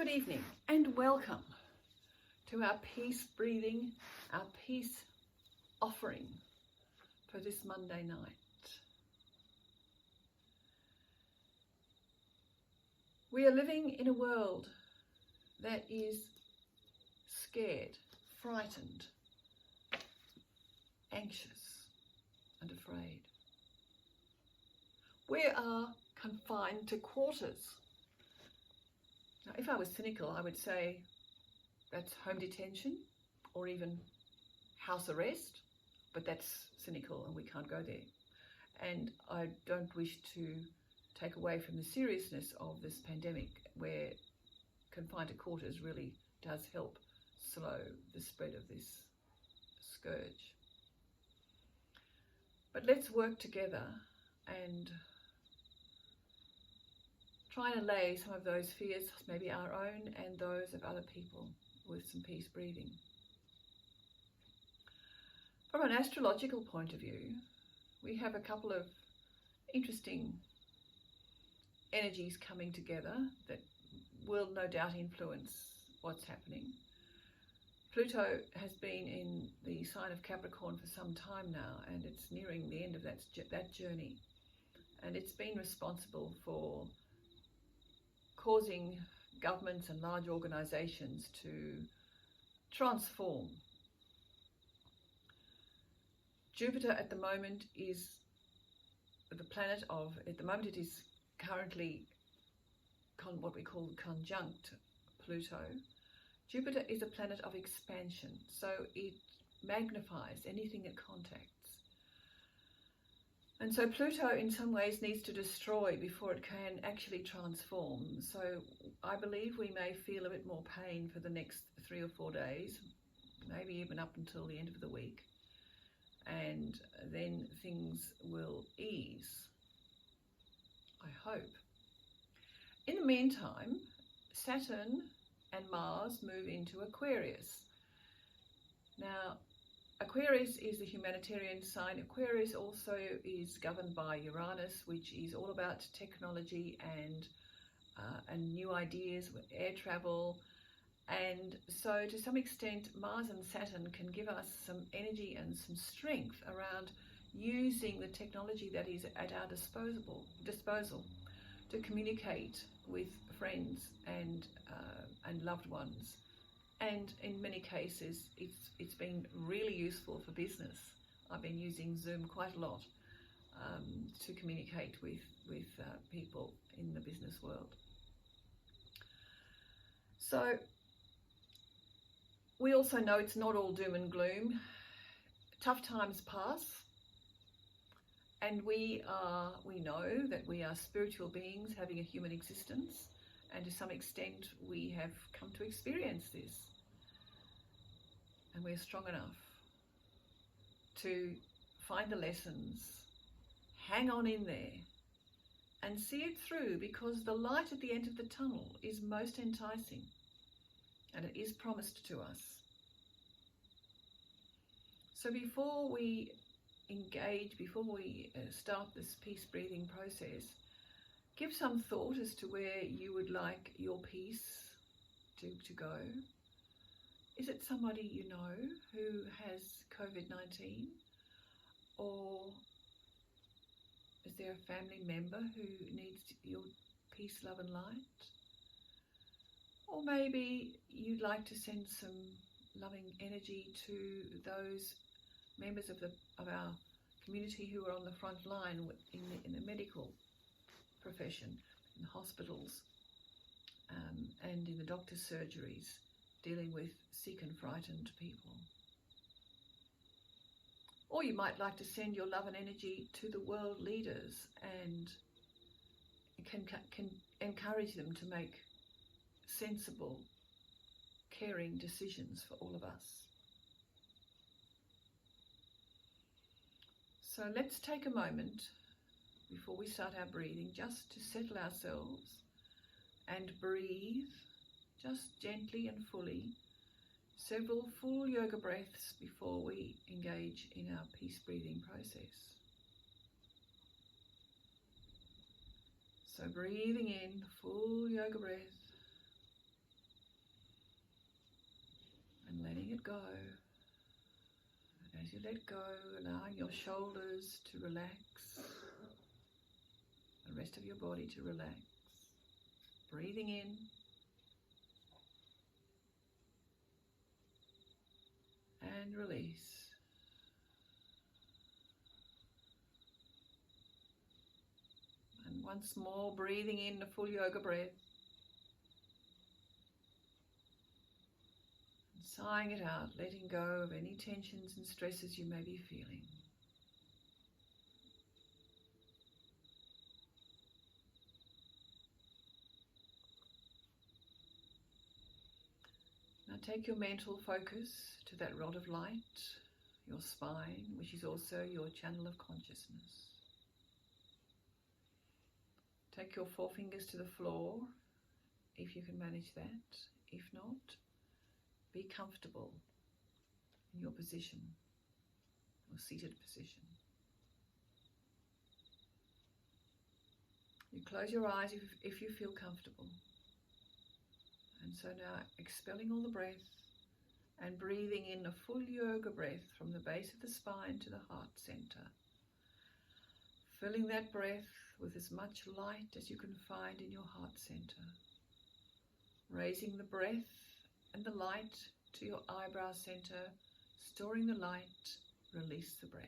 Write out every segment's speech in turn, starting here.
Good evening and welcome to our peace breathing, our peace offering for this Monday night. We are living in a world that is scared, frightened, anxious and afraid. We are confined to quarters. Now, if I was cynical, I would say that's home detention or even house arrest, but that's cynical and we can't go there. And I don't wish to take away from the seriousness of this pandemic, where confined to quarters really does help slow the spread of this scourge. But let's work together and try and allay some of those fears, maybe our own and those of other people, with some peace breathing. From an astrological point of view, we have a couple of interesting energies coming together that will no doubt influence what's happening. Pluto has been in the sign of Capricorn for some time now, and it's nearing the end of that journey. And it's been responsible for causing governments and large organisations to transform. Jupiter at the moment is it is currently what we call conjunct Pluto. Jupiter is a planet of expansion, so it magnifies anything it contacts. And so Pluto in some ways needs to destroy before it can actually transform. So I believe we may feel a bit more pain for the next 3 or 4 days, maybe even up until the end of the week. And then things will ease, I hope. In the meantime, Saturn and Mars move into Aquarius. Now, Aquarius is the humanitarian sign. Aquarius also is governed by Uranus, which is all about technology and new ideas, air travel. And so to some extent, Mars and Saturn can give us some energy and some strength around using the technology that is at our disposal to communicate with friends and loved ones. And in many cases, it's been really useful for business. I've been using Zoom quite a lot to communicate with people in the business world. So we also know it's not all doom and gloom. Tough times pass, and we know that we are spiritual beings having a human existence. And to some extent, we have come to experience this. And we're strong enough to find the lessons, hang on in there, and see it through, because the light at the end of the tunnel is most enticing, and it is promised to us. So before we engage, before we start this peace breathing process, give some thought as to where you would like your peace to go. Is it somebody you know who has COVID-19? Or is there a family member who needs your peace, love and light? Or maybe you'd like to send some loving energy to those members of our community who are on the front line in the medical profession, in hospitals, and in the doctor's surgeries, dealing with sick and frightened people. Or you might like to send your love and energy to the world leaders and can encourage them to make sensible, caring decisions for all of us. So let's take a moment before we start our breathing just to settle ourselves and breathe just gently and fully, several full yoga breaths before we engage in our peace breathing process. So breathing in, full yoga breath, go. As you let go, allowing your shoulders to relax, the rest of your body to relax. Breathing in and release. And once more, breathing in the full yoga breath. And sighing it out, letting go of any tensions and stresses you may be feeling. Now take your mental focus to that rod of light, your spine, which is also your channel of consciousness. Take your forefingers to the floor, if you can manage that. If not, be comfortable in your position, your seated position. You close your eyes if you feel comfortable. And so now expelling all the breath and breathing in a full yoga breath from the base of the spine to the heart center. Filling that breath with as much light as you can find in your heart center. Raising the breath and the light to your eyebrow center, storing the light, release the breath.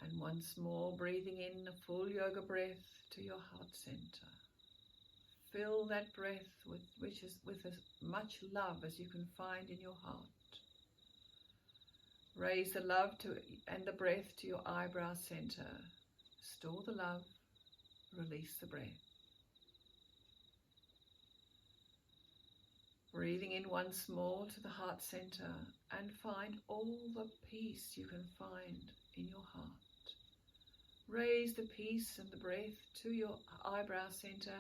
And once more, breathing in a full yoga breath to your heart center. Fill that breath with as much love as you can find in your heart. Raise the love and the breath to your eyebrow center. Store the love, release the breath. Breathing in once more to the heart center and find all the peace you can find in your heart. Raise the peace and the breath to your eyebrow center,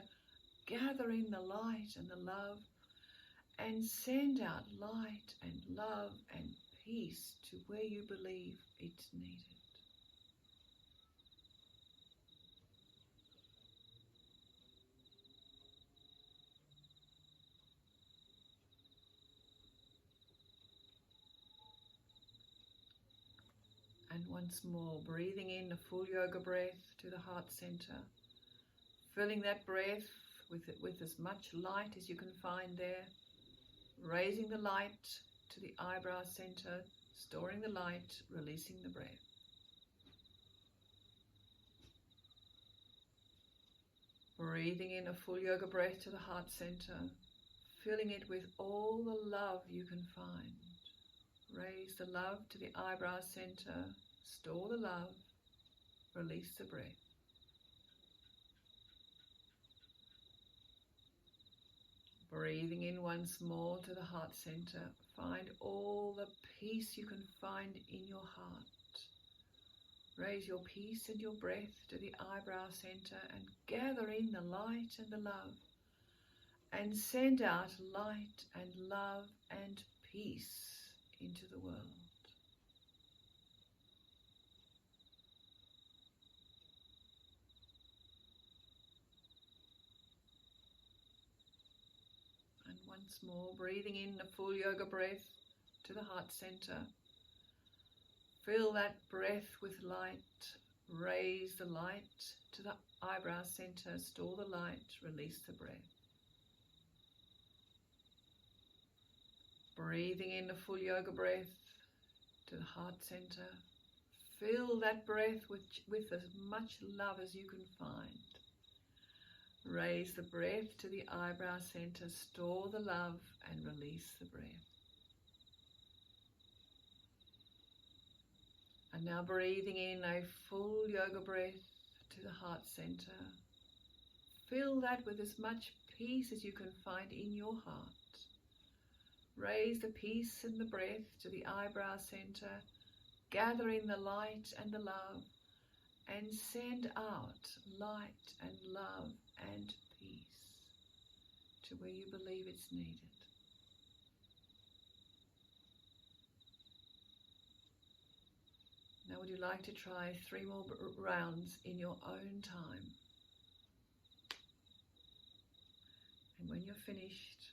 gather in the light and the love, and send out light and love and peace to where you believe it's needed. And once more, breathing in a full yoga breath to the heart center, filling that breath with as much light as you can find there, raising the light to the eyebrow center, storing the light, releasing the breath. Breathing in a full yoga breath to the heart center, filling it with all the love you can find. Raise the love to the eyebrow center, store the love, release the breath. Breathing in once more to the heart center, find all the peace you can find in your heart. Raise your peace and your breath to the eyebrow center and gather in the light and the love, and send out light and love and peace into the world. And once more, breathing in a full yoga breath to the heart center. Fill that breath with light. Raise the light to the eyebrow center. Store the light. Release the breath. Breathing in a full yoga breath to the heart center. Fill that breath with as much love as you can find. Raise the breath to the eyebrow center. Store the love and release the breath. And now breathing in a full yoga breath to the heart center. Fill that with as much peace as you can find in your heart. Raise the peace and the breath to the eyebrow center. Gather in the light and the love, and send out light and love and peace to where you believe it's needed. Now would you like to try 3 more rounds in your own time? And when you're finished,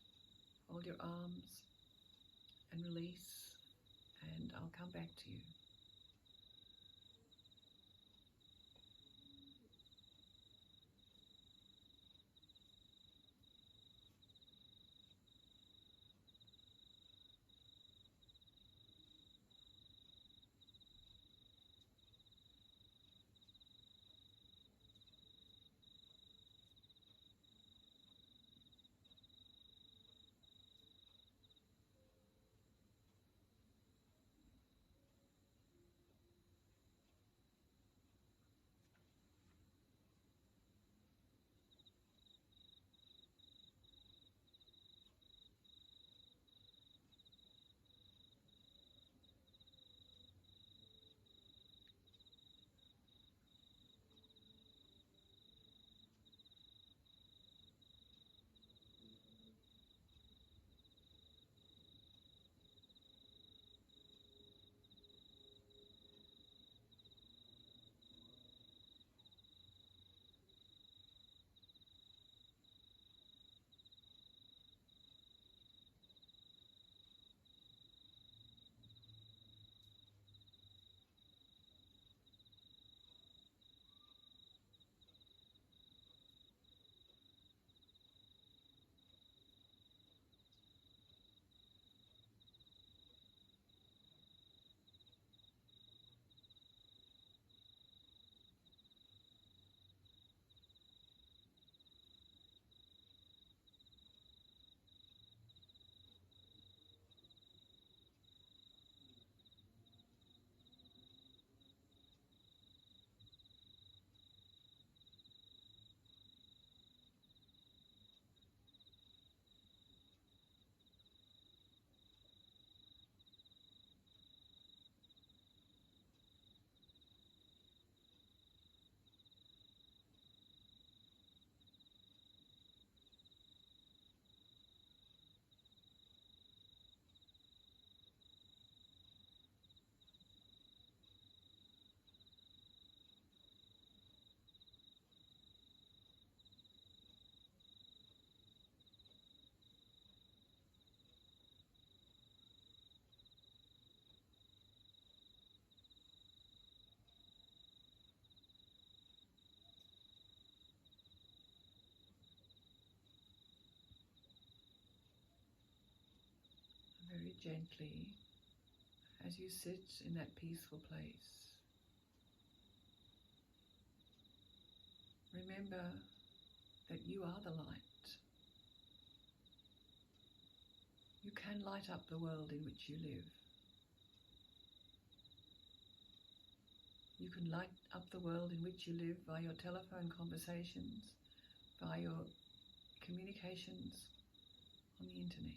fold your arms and release, and I'll come back to you. Very gently, as you sit in that peaceful place, remember that you are the light. You can light up the world in which you live. You can light up the world in which you live by your telephone conversations, by your communications on the internet,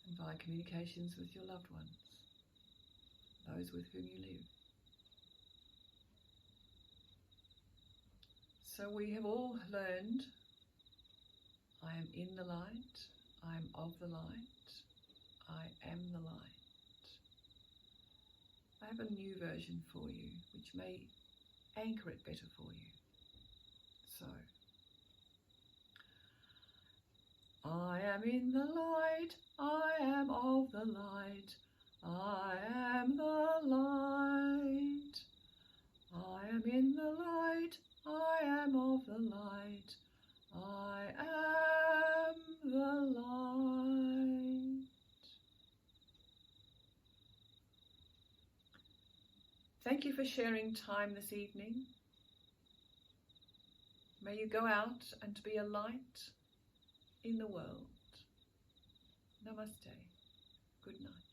and by communications with your loved ones, those with whom you live. So we have all learned, I am in the light, I am of the light, I am the light. I have a new version for you, which may anchor it better for you. So, I am in the light, I am of the light, I am the light. I am in the light, I am of the light, I am the light. Thank you for sharing time this evening. May you go out and be a light in the world. Namaste. Good night.